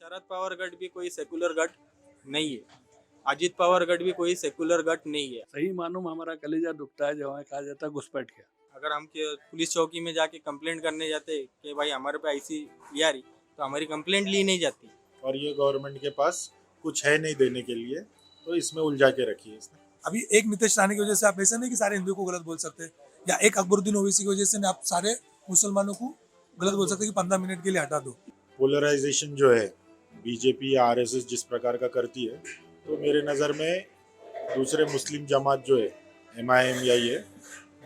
शरद पवार गट भी कोई सेकुलर गट नहीं है। अजित पवार गट भी कोई सेकुलर गट नहीं है। सही मालूम हमारा कलेजा दुखता है जब हमें कहा जाता है घुसपैठ गया। अगर हम पुलिस चौकी में जाके कंप्लेंट करने जाते कि भाई हमारे पे ऐसी आ रही, तो हमारी कंप्लेंट ली नहीं जाती। और ये गवर्नमेंट के पास कुछ है नहीं देने के लिए, तो इसमें उलझा के रखी है इसने। अभी एक नितेश राणे की वजह से आप ऐसा नहीं कि सारे हिंदुओं को गलत बोल सकते, या एक अकबरुद्दीन ओवैसी की वजह से आप सारे मुसलमानों को गलत बोल सकते कि 15 मिनट के लिए हटा दो। पोलराइजेशन जो है बीजेपी या आरएसएस जिस प्रकार का करती है, तो मेरे नज़र में दूसरे मुस्लिम जमात जो है एमआईएम या ये,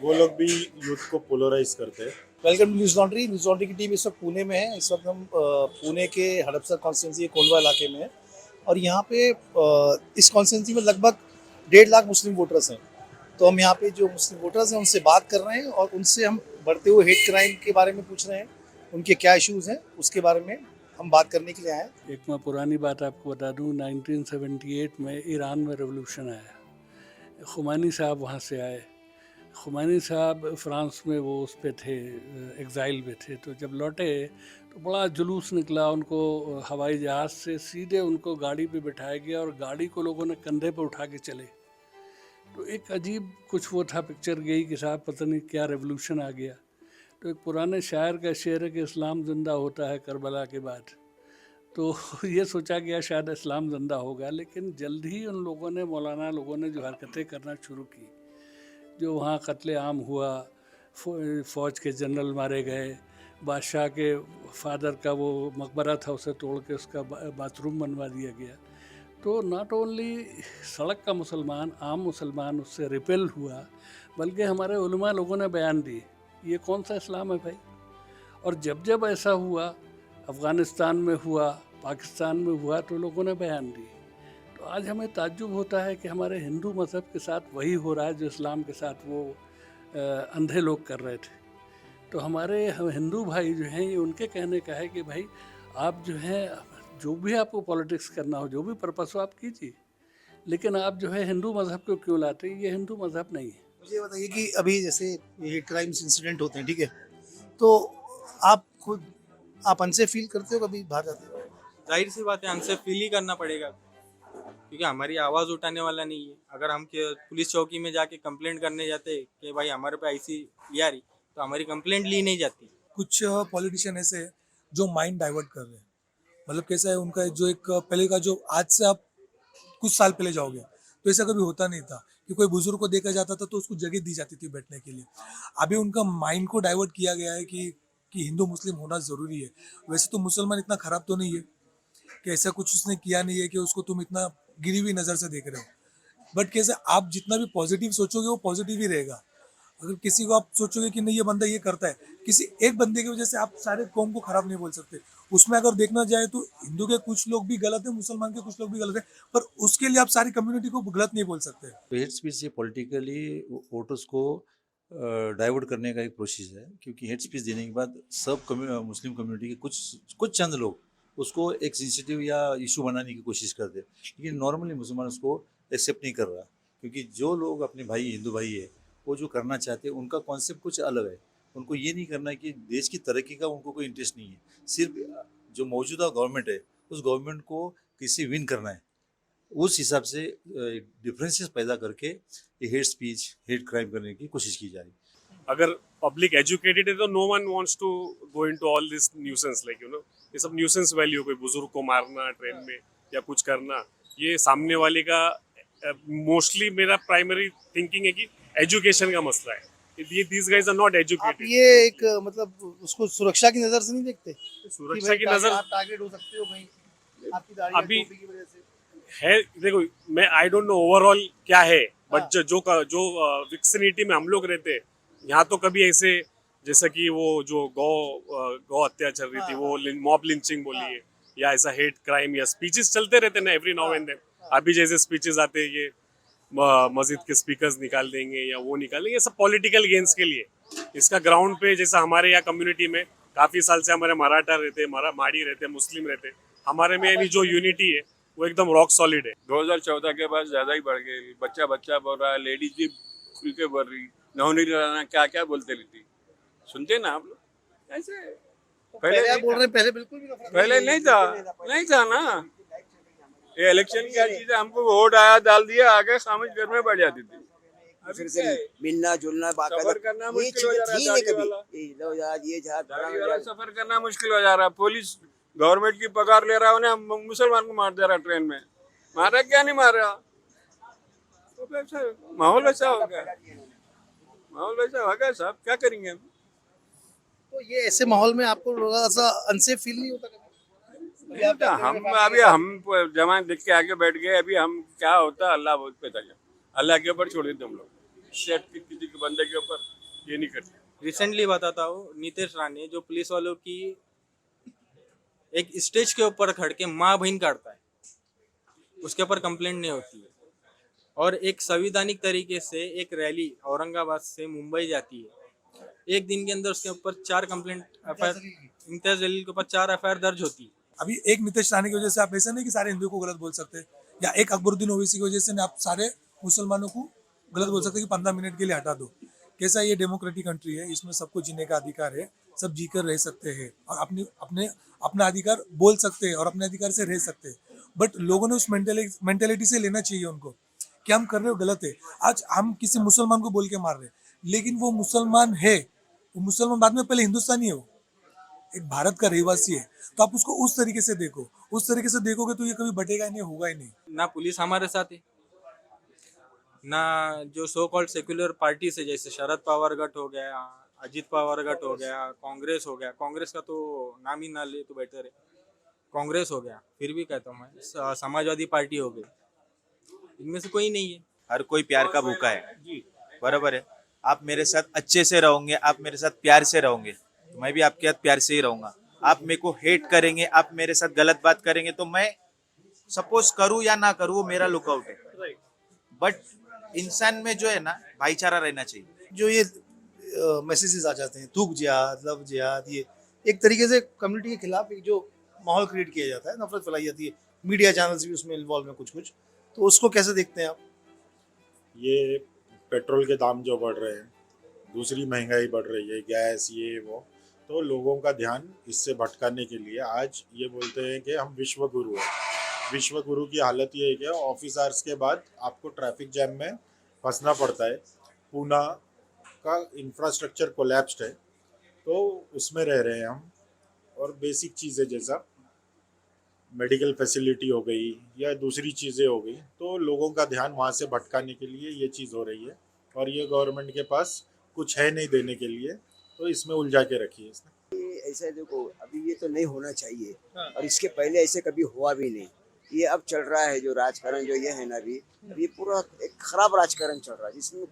वो लोग भी यूथ को पोलराइज करते हैं। Welcome news laundry. News laundry की टीम इस वक्त पुणे में है। इस वक्त हम पुणे के हड़पसर कॉन्स्टिट्यूंसी कोलवा इलाके में है और यहाँ पे इस कॉन्स्टिट्यूंसी में लगभग 1.5 लाख मुस्लिम वोटर्स हैं। तो हम यहाँ पे जो मुस्लिम वोटर्स हैं उनसे बात कर रहे हैं और उनसे हम बढ़ते हुए हेट क्राइम के बारे में पूछ रहे हैं, उनके क्या इश्यूज़ हैं उसके बारे में हम बात करने के लिए आए हैं। एक मैं पुरानी बात आपको बता दूं, 1978 में ईरान में रेवोल्यूशन आया। खुमानी साहब वहाँ से आए। खुमानी साहब फ्रांस में वो उस पे थे, एग्ज़ाइल में थे। तो जब लौटे तो बड़ा जुलूस निकला। उनको हवाई जहाज़ से सीधे उनको गाड़ी पे बिठाया गया और गाड़ी को लोगों ने कंधे पे उठा के चले। तो एक अजीब कुछ वो था, पिक्चर गई कि साहब पता नहीं क्या रेवोल्यूशन आ गया। तो एक पुराने शायर का शेर है कि इस्लाम ज़िंदा होता है करबला के बाद। तो ये सोचा गया शायद इस्लाम ज़िंदा होगा, लेकिन जल्द ही उन लोगों ने, मौलाना लोगों ने जो हरकतें करना शुरू की, जो वहाँ कत्ले आम हुआ, फ़ौज के जनरल मारे गए, बादशाह के फादर का वो मकबरा था उसे तोड़ के उसका बाथरूम बनवा दिया गया। तो नॉट ओनली सड़क का मुसलमान, आम मुसलमान उससे रिपेल हुआ, बल्कि हमारे उलमा लोगों ने बयान दिए। ये कौन सा इस्लाम है भाई? और जब जब ऐसा हुआ, अफ़गानिस्तान में हुआ, पाकिस्तान में हुआ, तो लोगों ने बयान दिए। तो आज हमें ताज्जुब होता है कि हमारे हिंदू मज़हब के साथ वही हो रहा है जो इस्लाम के साथ वो अंधे लोग कर रहे थे। तो हमारे हिंदू भाई जो हैं, ये उनके कहने का है कि भाई आप जो हैं, जो भी आपको पॉलिटिक्स करना हो, जो भी पर्पस हो आप कीजिए, लेकिन आप जो है हिंदू मज़हब को क्यों लाते हैं? ये हिंदू मज़हब नहीं है। मुझे बताइए कि अभी जैसे ये क्राइम्स इंसिडेंट होते हैं, ठीक है, तो आप खुद आप अनसेफ फील करते हो कभी बाहर जाते हो? जाहिर सी बात है, हमसे फील ही करना पड़ेगा, क्योंकि हमारी आवाज़ उठाने वाला नहीं है। अगर हम पुलिस चौकी में जाके कंप्लेंट करने जाते कि भाई हमारे पे ऐसी आ रही, तो हमारी कंप्लेंट ली नहीं जाती। कुछ पॉलिटिशियन ऐसे हैं जो माइंड डाइवर्ट कर रहे हैं। मतलब कैसा है उनका, जो एक पहले का, जो आज से आप कुछ साल पहले जाओगे तो ऐसा कभी होता नहीं था कि कोई बुजुर्ग को देखा जाता था तो उसको जगह दी जाती थी बैठने के लिए। अभी उनका माइंड को डाइवर्ट किया गया है कि हिंदू मुस्लिम होना ज़रूरी है। वैसे तो मुसलमान इतना ख़राब तो नहीं है कि ऐसा कुछ उसने किया नहीं है कि उसको तुम इतना गिरी हुई नज़र से देख रहे हो। बट कैसे आप जितना भी पॉजिटिव सोचोगे वो पॉजिटिव ही रहेगा। अगर किसी को आप सोचोगे कि नहीं ये बंदा ये करता है, किसी एक बंदे की वजह से आप सारे कौम को खराब नहीं बोल सकते। उसमें अगर देखना जाए तो हिंदू के कुछ लोग भी गलत है, मुसलमान के कुछ लोग भी गलत है, पर उसके लिए आप सारी कम्युनिटी को गलत नहीं बोल सकते। तो हेट स्पीच से पॉलिटिकली वोटर्स को डाइवर्ट करने का एक प्रोसेस है, क्योंकि हेट स्पीच देने के बाद सब मुस्लिम कम्युनिटी के कुछ चंद लोग उसको एक सेंसिटिव या इशू बनाने की कोशिश करते हैं, लेकिन नॉर्मली मुसलमान उसको एक्सेप्ट नहीं कर रहा, क्योंकि जो लोग अपने भाई हिंदू भाई है वो जो करना चाहते हैं उनका कॉन्सेप्ट कुछ अलग है। उनको ये नहीं करना है कि देश की तरक्की का उनको कोई इंटरेस्ट नहीं है, सिर्फ जो मौजूदा गवर्नमेंट है उस गवर्नमेंट को किसी विन करना है। उस हिसाब से डिफरेंसेस पैदा करके ये हेट स्पीच, हेट क्राइम करने की कोशिश की जा रही है। अगर पब्लिक एजुकेटेड है तो no one wants to go into all this nuisance, like ये सब न्यूसेंस वैल्यू, कोई बुजुर्ग को मारना ट्रेन में या कुछ करना, ये सामने वाले का मोस्टली मेरा प्राइमरी थिंकिंग है कि एजुकेशन का मसला है। ये दीस गाइज आर नॉट आप एजुकेटेड। ये एक मतलब उसको सुरक्षा की नज़र से नहीं देखते? सुरक्षा की नजर आप टारगेट हो सकते हो कहीं आपकी दाढ़ी या अभी टोपी की वजह से। है, देखो मैं आई डोंट नो ओवरऑल क्या है, बट जो विक्सिनिटी में हम लोग रहते हैं यहाँ, तो कभी ऐसे जैसे कि वो जो गौ हत्या चल रही थी, वो मॉब लिंचिंग बोली है, या ऐसा हेट क्राइम या स्पीचेस चलते रहते ना एवरी नाउ एंड देन। अभी जैसे स्पीचेस आते हैं, ये मस्जिद के स्पीकर्स निकाल देंगे या वो निकाल देंगे, ये सब पॉलिटिकल गेन्स के लिए। इसका ग्राउंड पे जैसा हमारे यहाँ कम्युनिटी में काफी साल से हमारे मराठा रहते, माड़ी रहते, मुस्लिम रहते, हमारे में यानी जो यूनिटी है वो एकदम रॉक सॉलिड है। 2014 के बाद ज्यादा ही बढ़ गई। बच्चा बच्चा बोल रहा है, लेडीज भी खुल के बोल रही, नवनी राना क्या क्या बोलते रहती, सुनते ना आप लोग ऐसे। पहले पहले आप बोल रहे हैं पहले बिल्कुल भी नफरत पहले नहीं था ना। ये इलेक्शन क्या चीज है, हमको वोट आया डाल दिया आगे खामोश घर में बैठ जाती थी। अभी दूसरे से क्या है? मिलना जुलना सफर करना ये मुश्किल हो जा चीजें रहा है। थी नहीं दाढ़ी कभी, वाला ये लो यार ये जा दाढ़ी वाला सफर करना मुश्किल हो जा रहा है। पुलिस गवर्नमेंट की पगार ले रहा है, उन्हें मुसलमान को मार दे रहा है ट्रेन में। मारा क्या नहीं मार रहा, तो वैसा माहौल वैसा हो गया। माहौल वैसा हो गया साहब, क्या करेंगे हम। तो ये ऐसे माहौल में आपको थोड़ा सा अनसेफ फील नहीं होता कभी? हम जमात देख के आगे बैठ गए। अभी हम क्या होता अल्लाह बहुत पता है, अल्लाह के ऊपर छोड़ देते हम लोग। सेट किसी के बंदे के ऊपर ये नहीं करते। रिसेंटली बताता हूँ, नीतीश राणे जो पुलिस वालों की एक स्टेज के ऊपर खड़ के माँ बहन काटता है, उसके ऊपर कंप्लेंट नहीं होती है। और एक संवैधानिक तरीके से एक रैली औरंगाबाद से मुंबई जाती है, एक दिन के अंदर उसके ऊपर 4 कंप्लेंट इम्तियाज जलील के ऊपर 4 एफआईआर दर्ज होती है। अभी एक नीतीश राणे की वजह से आप ऐसा नहीं कि सारे हिंदुओं को गलत बोल सकते, या एक अकबरुद्दीन ओवैसी की वजह से आप सारे मुसलमानों को गलत बोल सकते कि 15 मिनट के लिए हटा दो। कैसा ये डेमोक्रेटिक कंट्री है, इसमें सबको जीने का अधिकार है, सब जीकर रह सकते हैं और अपना अधिकार बोल सकते हैं और अपने अधिकार से रह सकते हैं। बट लोगों ने उस मेंटेलिटी से लेना चाहिए उनको कि हम कर रहे हो गलत है। आज हम किसी मुसलमान को बोल के मार रहे हैं, लेकिन वो मुसलमान है, वो मुसलमान बाद में पहले हिंदुस्तानी है, वो एक भारत का रहवासी है। तो आप उसको उस तरीके से देखो, उस तरीके से देखोगे तो ये कभी बटेगा ही नहीं, होगा ही नहीं। ना पुलिस हमारे साथ है, ना जो सो कॉल्ड सेक्युलर पार्टी से, जैसे शरद पवार गट हो गया, अजित पवार गट हो गया, कांग्रेस हो गया। कांग्रेस का तो नाम ही ना ले तो बेटर है। कांग्रेस हो गया, फिर भी कहता हूँ मैं, समाजवादी पार्टी हो गई, इनमें से कोई नहीं है। हर कोई प्यार का भूखा है, बराबर है। आप मेरे साथ अच्छे से रहोगे, आप मेरे साथ प्यार से रहोगे, तो मैं भी आपके साथ प्यार से ही रहूंगा। आप मेरे को हेट करेंगे, आप मेरे साथ गलत बात करेंगे, तो मैं सपोज करूँ या ना करूँ वो मेरा लुकआउट है। बट इंसान में जो है ना भाईचारा रहना चाहिए। जो ये मैसेजेस आ जाते हैं थूक जिहाद, लव जिहाद, ये एक तरीके से कम्युनिटी के खिलाफ एक जो माहौल क्रिएट किया जाता है, नफरत फैलाई जाती है, मीडिया चैनल्स भी उसमें इन्वॉल्व हैं कुछ, तो उसको कैसे देखते हैं आप? ये पेट्रोल के दाम जो बढ़ रहे हैं, दूसरी महंगाई बढ़ रही है, गैस ये वो, तो लोगों का ध्यान इससे भटकाने के लिए आज ये बोलते हैं कि हम विश्व गुरु हैं। विश्व गुरु की हालत ये है कि ऑफिस आवर्स के बाद आपको ट्रैफिक जैम में फंसना पड़ता है। पूना का इंफ्रास्ट्रक्चर कोलैप्स्ड है, तो उसमें रह रहे हैं हम। और बेसिक चीज़ें जैसा मेडिकल फैसिलिटी हो गई या दूसरी चीज़ें हो गई, तो लोगों का ध्यान वहाँ से भटकाने के लिए ये चीज़ हो रही है। और ये गवर्नमेंट के पास कुछ है नहीं देने के लिए, तो इसमें उलझा के रखी है इसने। ऐसा देखो, अभी ये तो नहीं होना चाहिए और इसके पहले ऐसे कभी हुआ भी नहीं। ये अब चल रहा है जो राजकारण जो ये है ना, अभी ये पूरा एक खराब राजकारण चल रहा है, जिसमें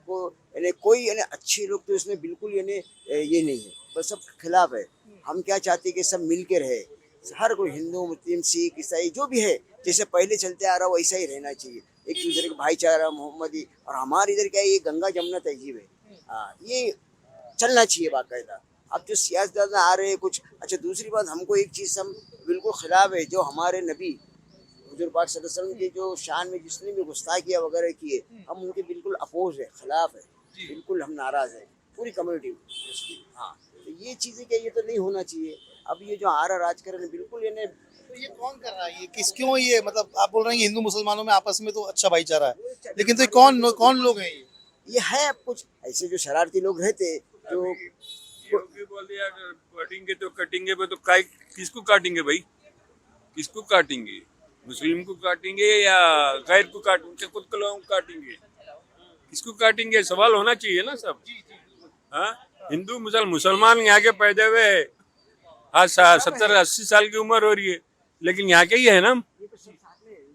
कोई अच्छे लोग तो इसमें बिल्कुल ये नहीं है, बस सब खिलाफ है। हम क्या चाहते हैं कि सब मिल के रहे, हर कोई हिंदू मुस्लिम सिख ईसाई जो भी है, जैसे पहले चलते आ रहा वैसा ही रहना चाहिए, एक दूसरे का भाईचारा मोहम्मदी। और हमारे इधर क्या है, ये गंगा जमुना तहजीब है, हाँ ये चलना चाहिए बाकायदा। अब जो सियासतदान आ रहे हैं कुछ, अच्छा दूसरी बात, हमको एक चीज़ हम बिल्कुल खिलाफ है, जो हमारे नबी हुजूर पाक सल्लल्लाहु अलैहि वसल्लम की जो शान में जिसने भी गुस्ताखियाँ वगैरह किए, हम उनके बिल्कुल अपोज है, खिलाफ है, बिल्कुल हम नाराज़ है पूरी कम्युनिटी। हाँ तो ये चीज़ें क्या, ये तो नहीं होना चाहिए। अब ये जो आ रहा राजकारण है बिल्कुल तो ये कौन कर रहा है, ये क्यों, ये मतलब आप बोल रहे हैं कि हिंदू मुसलमानों में आपस में तो अच्छा भाईचारा है, लेकिन तो कौन लोग हैं ये है कुछ ऐसे जो शरारती लोग रहते जो योगी बोल दिया कटेंगे तो कटेंगे, तो किसको काटेंगे भाई, किसको काटेंगे? मुस्लिम को काटेंगे या गैर को काटेंगे, खुद को लोगों को काटेंगे, किसको काटेंगे? सवाल होना चाहिए ना सब। हाँ हिंदू मुसलमान यहाँ के पैदा हुए, आज 70-80 साल की उम्र हो रही है, लेकिन यहाँ के ही है ना।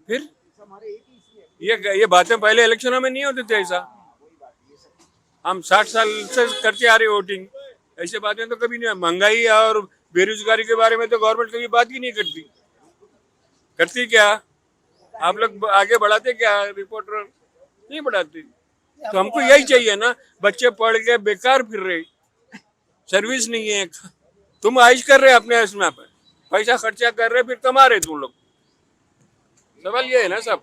फिर ये बातें पहले इलेक्शनों में नहीं होते थे ऐसा। हम 60 साल से करते आ रहे वोटिंग, ऐसे बातें तो कभी नहीं। महंगाई और बेरोजगारी के बारे में तो गवर्नमेंट कभी बात ही नहीं करती क्या? आप लोग आगे बढ़ाते क्या? रिपोर्टर नहीं बढ़ाते। तो हमको यही चाहिए ना, बच्चे पढ़ के बेकार फिर रहे, सर्विस नहीं है। तुम आइश कर रहे अपने इसमें पैसा खर्चा कर रहे, फिर कमा रहे तुम लोग। सवाल ये है ना सब,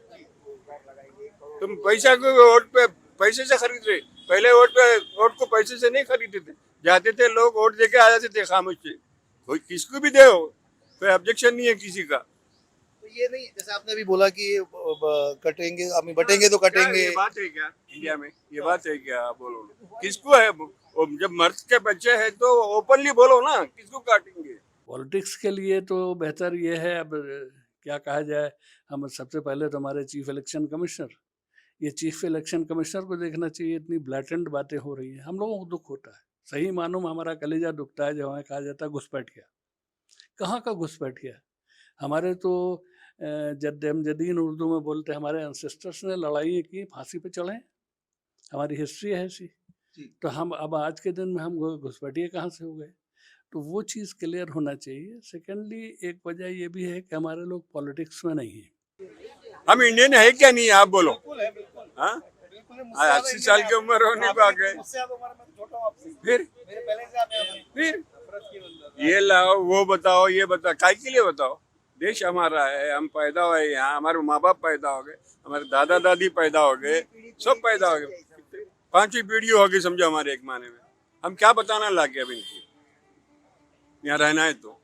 तुम पैसा को वोट पे पैसे से खरीद रहे। पहले वोट को पैसे से नहीं खरीदते थे, जाते थे लोग वोट देके आ जाते थे खामोश से, कोई किसको भी दे, कोई ऑब्जेक्शन नहीं है किसी का। तो ये नहीं, जैसे आपने अभी बोला कि कटेंगे, हम बटेंगे तो कटेंगे। ये बात है क्या इंडिया में? ये बात है क्या? आप बोलो किसको है वो, जब मर्द के बच्चे हैं तो ओपनली बोलो ना, किसको काटेंगे? पॉलिटिक्स के लिए तो बेहतर ये है, अब क्या कहा जाए, हम सबसे पहले तो हमारे चीफ इलेक्शन कमिश्नर, ये चीफ इलेक्शन कमिश्नर को देखना चाहिए। इतनी ब्लैटेंट बातें हो रही हैं, हम लोगों को दुख होता है, सही मानो में हमारा कलेजा दुखता है जब हमें कहा जाता है घुसपैठ गया। कहाँ का घुसपैठ गया? हमारे तो जद्दम जदीन उर्दू में बोलते हैं, हमारे एंसेस्टर्स ने लड़ाई की, फांसी पे चढ़े, हमारी हिस्ट्री है ऐसी। तो हम अब आज के दिन में हम घुसपैठिए कहाँ से हो गए? तो वो चीज़ क्लियर होना चाहिए। सेकेंडली एक वजह ये भी है कि हमारे लोग पॉलिटिक्स में नहीं हैं। हम इंडियन है क्या नहीं, आप बोलो। हाँ, 80 साल की उम्र होने को आ गए, फिर ये लाओ वो बताओ, ये बताओ, काय के लिए बताओ? देश हमारा है, हम पैदा हुए यहाँ, हमारे माँ बाप पैदा हो गए, हमारे दादा दादी पैदा हो गए, सब पैदा हो गए, 5वीं पीढ़ी हो गई समझो हमारे एक माने में। हम क्या बताना लागे अब इनकी? यहाँ रहना है तो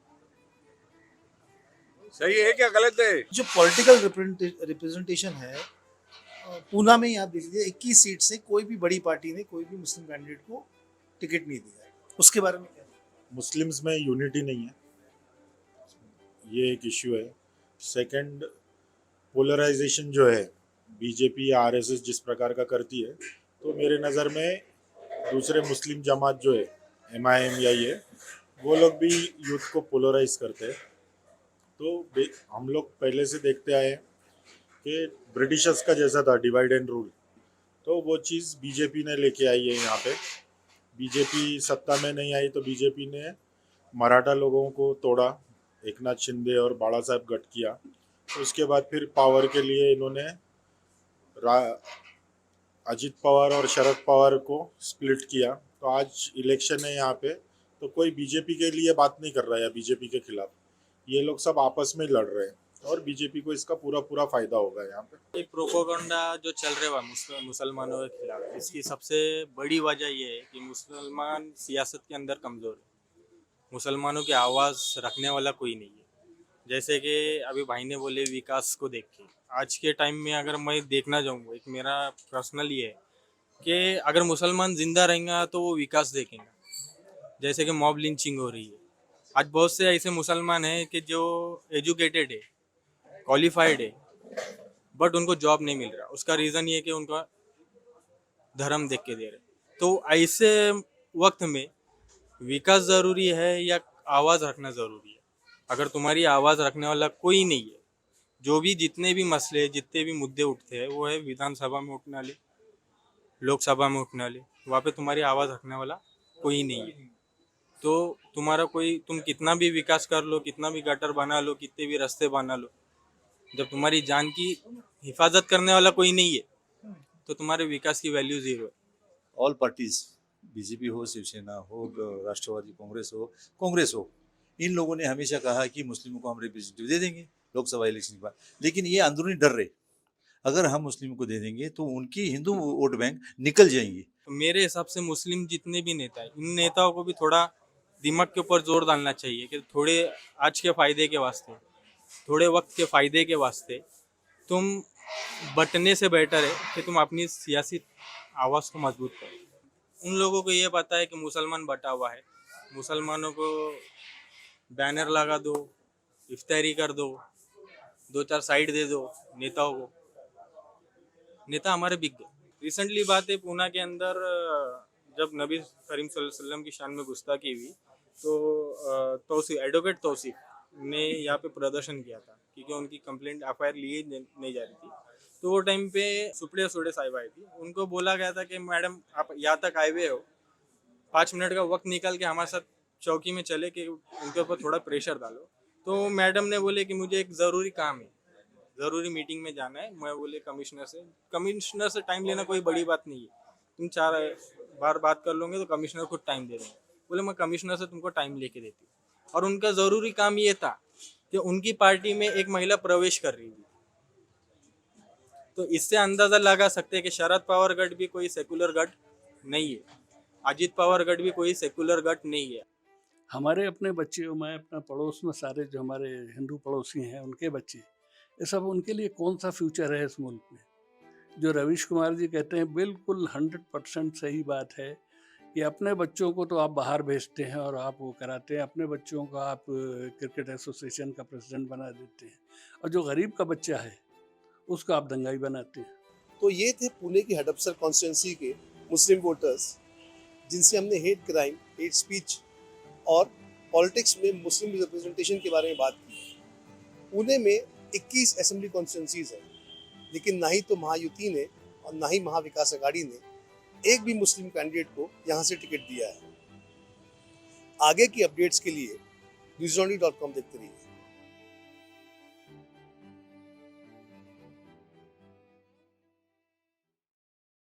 सही है क्या गलत है? जो पॉलिटिकल रिप्रेजेंटेशन है, पूना में ही आप देख लीजिए 21 सीट से कोई भी बड़ी पार्टी ने कोई भी मुस्लिम कैंडिडेट को टिकट नहीं दिया है। उसके बारे में क्या? मुस्लिम्स में यूनिटी नहीं है, ये एक इश्यू है। सेकंड, पोलराइजेशन जो है बीजेपी या आरएसएस जिस प्रकार का करती है, तो मेरे नज़र में दूसरे मुस्लिम जमात जो है एमआईएम या ये, वो लोग भी यूथ को पोलराइज करते हैं। तो हम लोग पहले से देखते आए हैं कि ब्रिटिशर्स का जैसा था डिवाइड एंड रूल, तो वो चीज़ बीजेपी ने लेके आई है यहाँ पे। बीजेपी सत्ता में नहीं आई तो बीजेपी ने मराठा लोगों को तोड़ा, एकनाथ शिंदे और बाला साहब गठ किया। तो उसके बाद फिर पावर के लिए इन्होंने अजित पवार और शरद पवार को स्प्लिट किया। तो आज इलेक्शन है यहाँ पे, तो कोई बीजेपी के लिए बात नहीं कर रहा है या बीजेपी के खिलाफ, ये लोग सब आपस में लड़ रहे हैं और बीजेपी को इसका पूरा फायदा होगा यहाँ पे। एक प्रोपोगंडा जो चल रहा है मुसलमानों के खिलाफ, इसकी सबसे बड़ी वजह ये है कि मुसलमान सियासत के अंदर कमज़ोर है, मुसलमानों की आवाज़ रखने वाला कोई नहीं है। जैसे कि अभी भाई ने बोले विकास को देख के, आज के टाइम में अगर मैं देखना चाहूँगा, एक मेरा पर्सनल ये है कि अगर मुसलमान ज़िंदा रहेंगे तो वो विकास देखेंगे। जैसे कि मॉब लिंचिंग हो रही है, आज बहुत से ऐसे मुसलमान हैं कि जो एजुकेटेड है, क्वालिफाइड है, बट उनको जॉब नहीं मिल रहा। उसका रीज़न ये कि उनका धर्म देख के दे रहे। तो ऐसे वक्त में विकास ज़रूरी है या आवाज़ रखना ज़रूरी है? अगर तुम्हारी आवाज़ रखने वाला कोई नहीं है, जो भी जितने भी मसले, जितने भी मुद्दे उठते हैं, वो है विधानसभा में उठने वाले, लोकसभा में उठने वाले, वहाँ पे तुम्हारी आवाज़ रखने वाला कोई नहीं है। तो तुम कितना भी विकास कर लो, कितना भी गटर बना लो, कितने भी रास्ते बना लो, जब तुम्हारी जान की हिफाजत करने वाला कोई नहीं है तो तुम्हारे विकास की वैल्यू जीरो है। ऑल पार्टीज, बीजेपी हो, शिवसेना हो, राष्ट्रवादी कांग्रेस हो, इन लोगों ने हमेशा कहा कि मुस्लिमों को हम रिप्रेजेंटेटिव दे देंगे लोकसभा इलेक्शन के बाद। लेकिन ये अंदरूनी डर रहे, अगर हम मुस्लिमों को दे देंगे तो उनकी हिंदू वोट बैंक निकल जाएंगे। तो मेरे हिसाब से मुस्लिम जितने भी नेता हैं, इन नेताओं को भी थोड़ा दिमाग के ऊपर जोर डालना चाहिए कि थोड़े आज के फ़ायदे के वास्ते, थोड़े वक्त के फ़ायदे के वास्ते तुम बटने से बेटर है कि तुम अपनी सियासी आवाज़ को मजबूत करो। उन लोगों को ये पता है कि मुसलमान बटा हुआ है, मुसलमानों को बैनर लगा दो, इफ्तारी कर दो, 2-4 साइड दे दो नेताओं को, नेता हमारे बिक गए। रिसेंटली बात है, पूना के अंदर जब नबी करीम सल्लल्लाहु अलैहि वसल्लम की शान में गुस्ताखी हुई तो एडवोकेट तौसीफ ने यहाँ पे प्रदर्शन किया था क्योंकि उनकी कंप्लेंट एफआईआर लिए नहीं जा रही थी। तो वो टाइम पे सुप्रिया सुडे साहिब आई थी, उनको बोला गया था कि मैडम आप यहाँ तक आए हुए हो, 5 मिनट का वक्त निकाल के हमारे साथ चौकी में चले कि उनके ऊपर थोड़ा प्रेशर डालो। तो मैडम ने बोले कि मुझे एक ज़रूरी काम है, ज़रूरी मीटिंग में जाना है। मैं बोले कमिश्नर से टाइम लेना कोई बड़ी बात नहीं है, तुम 4 बार बात कर लोगे तो कमिश्नर खुद टाइम दे देंगे। बोले मैं कमिश्नर से तुमको टाइम लेके देती हूँ। और उनका ज़रूरी काम ये था कि उनकी पार्टी में एक महिला प्रवेश कर रही थी। तो इससे अंदाज़ा लगा सकते हैं कि शरद पवार गढ़ भी कोई सेकुलर गढ़ नहीं है, अजित पवार गढ़ भी कोई सेकुलर गढ़ नहीं है। हमारे अपने बच्चे, मैं अपना पड़ोस में सारे जो हमारे हिंदू पड़ोसी हैं उनके बच्चे, ये सब उनके लिए कौन सा फ्यूचर है इस मुल्क में? जो रवीश कुमार जी कहते हैं बिल्कुल 100% सही बात है कि अपने बच्चों को तो आप बाहर भेजते हैं और आप वो कराते हैं, अपने बच्चों को आप क्रिकेट एसोसिएशन का प्रेसिडेंट बना देते हैं, और जो गरीब का बच्चा है उसको आप दंगाई बनाते हैं। तो ये थे पुणे की हडपसर कॉन्स्टिट्यूंसी के मुस्लिम वोटर्स जिनसे हमने हेट क्राइम, हेट स्पीच और पॉलिटिक्स में मुस्लिम रिप्रेजेंटेशन के बारे में बात की। पुणे में 21 असेंबली कॉन्स्टिट्यूंसीज हैं, लेकिन ना ही तो महायुति ने और ना ही महाविकास अघाड़ी ने एक भी मुस्लिम कैंडिडेट को यहाँ से टिकट दिया है। आगे की अपडेट्स के लिए newsonly.com देखते रहिए।